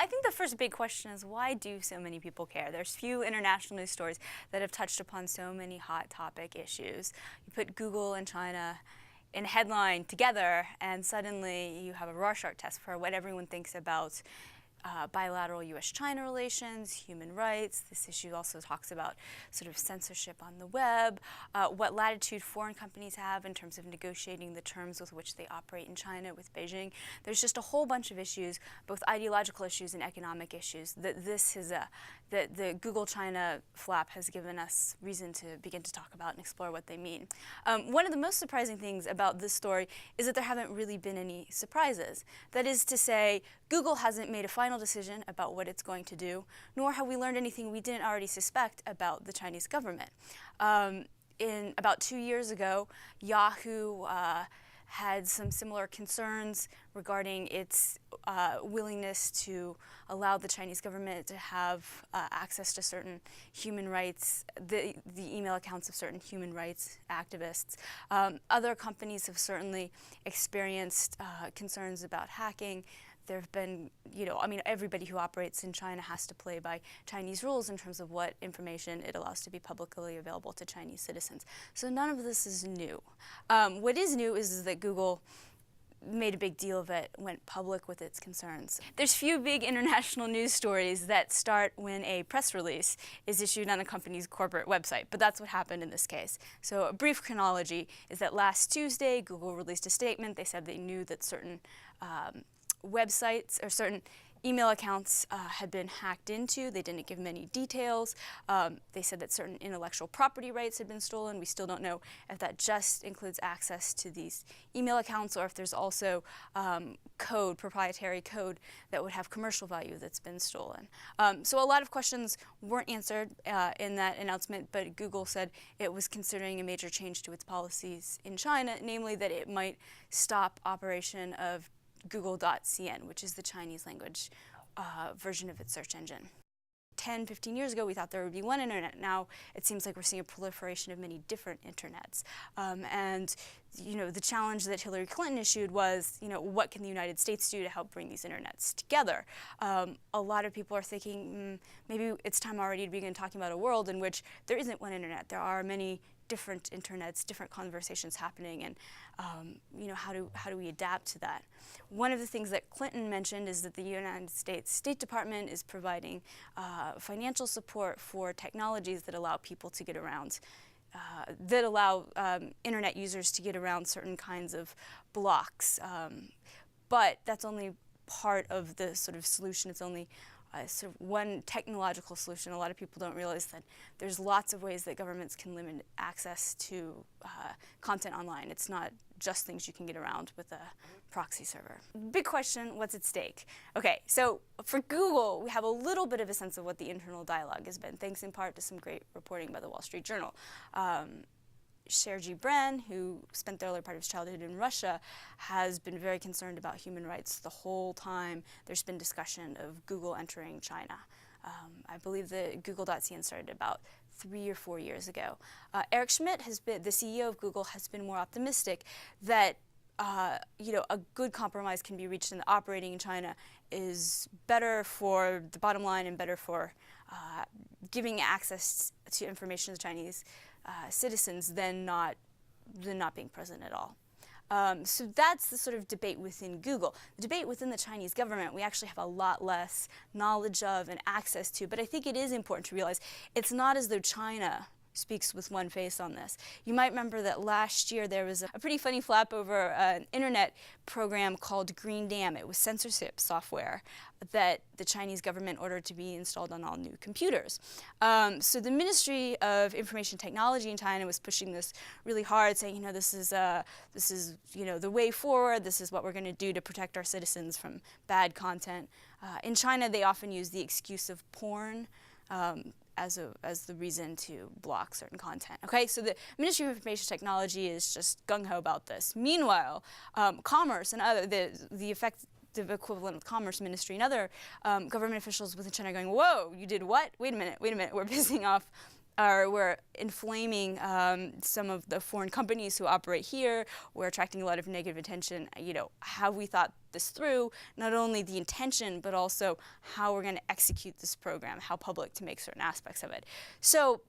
I think the first big question is, why do so many people care? There's few international news stories that have touched upon so many hot topic issues. You put Google and China in a headline together, and suddenly you have a Rorschach test for what everyone thinks about bilateral U.S.-China relations, human rights. This issue also talks about sort of censorship on the web, what latitude foreign companies have in terms of negotiating the terms with which they operate in China with Beijing. There's just a whole bunch of issues, both ideological issues and economic issues, that the Google-China flap has given us reason to begin to talk about and explore what they mean. One of the most surprising things about this story is that there haven't really been any surprises. That is to say, Google hasn't made a final decision about what it's going to do, nor have we learned anything we didn't already suspect about the Chinese government. In about 2 years ago, Yahoo had some similar concerns regarding its willingness to allow the Chinese government to have access to certain human rights, the email accounts of certain human rights activists. Other companies have certainly experienced concerns about hacking. There have been, everybody who operates in China has to play by Chinese rules in terms of what information it allows to be publicly available to Chinese citizens. So none of this is new. What is new is that Google made a big deal of it, went public with its concerns. There's few big international news stories that start when a press release is issued on a company's corporate website, but that's what happened in this case. So a brief chronology is that last Tuesday, Google released a statement. They said they knew that certain websites or certain email accounts had been hacked into. They didn't give many details. They said that certain intellectual property rights had been stolen. We still don't know if that just includes access to these email accounts or if there's also code, proprietary code that would have commercial value that's been stolen. So a lot of questions weren't answered in that announcement, but Google said it was considering a major change to its policies in China, namely that it might stop operation of Google.cn, which is the Chinese language version of its search engine. 10, 15 years ago, we thought there would be one internet. Now it seems like we're seeing a proliferation of many different internets. And the challenge that Hillary Clinton issued was, what can the United States do to help bring these internets together? A lot of people are thinking, maybe it's time already to begin talking about a world in which there isn't one internet. There are many different internets, different conversations happening, and how do we adapt to that? One of the things that Clinton mentioned is that the United States State Department is providing financial support for technologies that allow people to get around, that allow internet users to get around certain kinds of blocks. But that's only part of the sort of solution. It's only sort of one technological solution. A lot of people don't realize that there's lots of ways that governments can limit access to content online. It's not just things you can get around with a proxy server. Big question, what's at stake? Okay, so for Google, we have a little bit of a sense of what the internal dialogue has been, thanks in part to some great reporting by the Wall Street Journal. Sergey Brin, who spent the earlier part of his childhood in Russia, has been very concerned about human rights the whole time there's been discussion of Google entering China. I believe that Google.cn started about 3 or 4 years ago. Eric Schmidt, the CEO of Google, has been more optimistic that a good compromise can be reached, and operating in China is better for the bottom line and better for giving access to information to Chinese citizens than not being present at all. So that's the sort of debate within Google. The debate within the Chinese government, we actually have a lot less knowledge of and access to, but I think it is important to realize it's not as though China speaks with one face on this. You might remember that last year there was a pretty funny flap over an internet program called Green Dam. It was censorship software that the Chinese government ordered to be installed on all new computers. So the Ministry of Information Technology in China was pushing this really hard, saying, this is the way forward. This is what we're going to do to protect our citizens from bad content. In China, they often use the excuse of porn as the reason to block certain content. Okay, so the Ministry of Information Technology is just gung-ho about this. Meanwhile, Commerce and the effective equivalent of Commerce Ministry and other government officials within China are going, whoa, you did what? Wait a minute, we're pissing off we're inflaming some of the foreign companies who operate here. We're attracting a lot of negative attention. Have we thought this through? Not only the intention, but also how we're going to execute this program, how public to make certain aspects of it. So,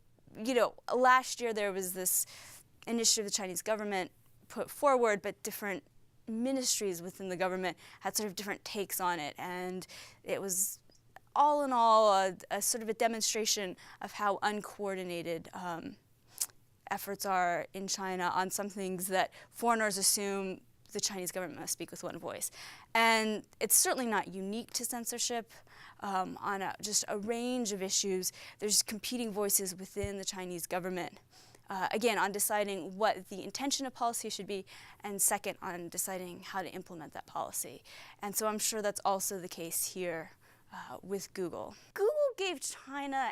last year there was this initiative the Chinese government put forward, but different ministries within the government had sort of different takes on it, and it was all in all a sort of a demonstration of how uncoordinated efforts are in China on some things that foreigners assume the Chinese government must speak with one voice. And it's certainly not unique to censorship. On just a range of issues, there's competing voices within the Chinese government. Again, on deciding what the intention of policy should be, and second, on deciding how to implement that policy. And so I'm sure that's also the case here with Google. Google gave China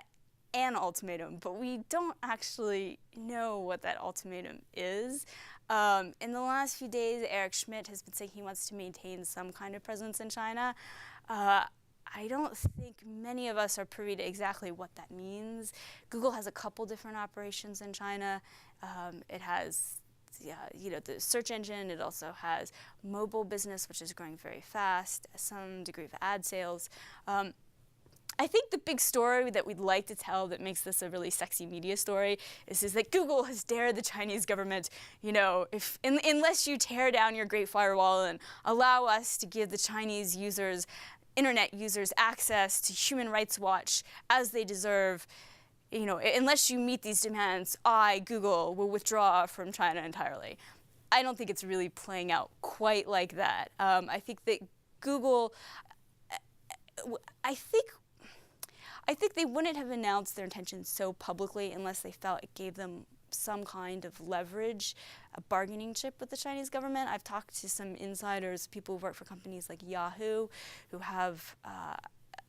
an ultimatum, but we don't actually know what that ultimatum is. In the last few days, Eric Schmidt has been saying he wants to maintain some kind of presence in China. I don't think many of us are privy to exactly what that means. Google has a couple different operations in China. It has the search engine. It also has mobile business, which is growing very fast, some degree of ad sales. I think the big story that we'd like to tell that makes this a really sexy media story is that Google has dared the Chinese government, unless you tear down your Great Firewall and allow us to give the Chinese users, internet users, access to Human Rights Watch as they deserve, unless you meet these demands, Google, will withdraw from China entirely. I don't think it's really playing out quite like that. I think that Google, I think they wouldn't have announced their intentions so publicly unless they felt it gave them some kind of leverage, a bargaining chip with the Chinese government. I've talked to some insiders, people who work for companies like Yahoo, who have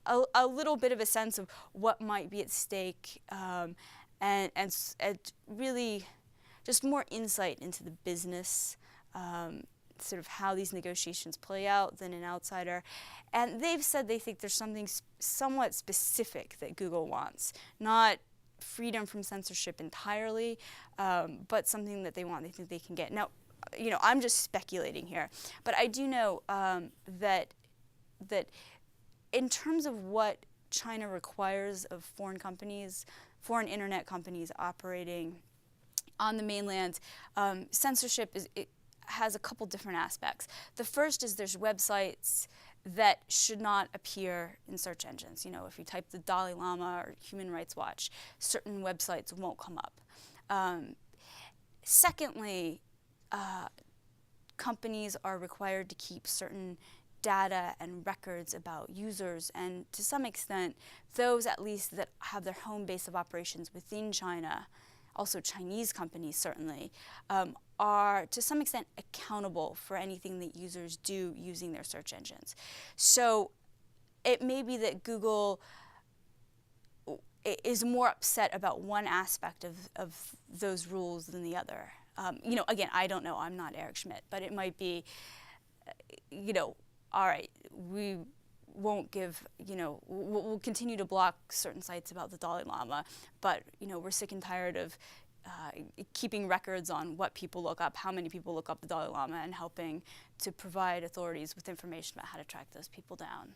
a little bit of a sense of what might be at stake, and really just more insight into the business, sort of how these negotiations play out than an outsider. And they've said they think there's something somewhat specific that Google wants, not freedom from censorship entirely, but something that they want, they think they can get. Now, I'm just speculating here, but I do know that in terms of what China requires of foreign companies, foreign internet companies operating on the mainland, censorship has a couple different aspects. The first is there's websites that should not appear in search engines. If you type the Dalai Lama or Human Rights Watch, certain websites won't come up. Secondly, companies are required to keep certain data and records about users, and to some extent, those at least that have their home base of operations within China, also Chinese companies certainly, are to some extent accountable for anything that users do using their search engines. So it may be that Google is more upset about one aspect of those rules than the other. Again, I don't know, I'm not Eric Schmidt, but it might be, all right, we won't give, we'll continue to block certain sites about the Dalai Lama, but, we're sick and tired of keeping records on what people look up, how many people look up the Dalai Lama, and helping to provide authorities with information about how to track those people down.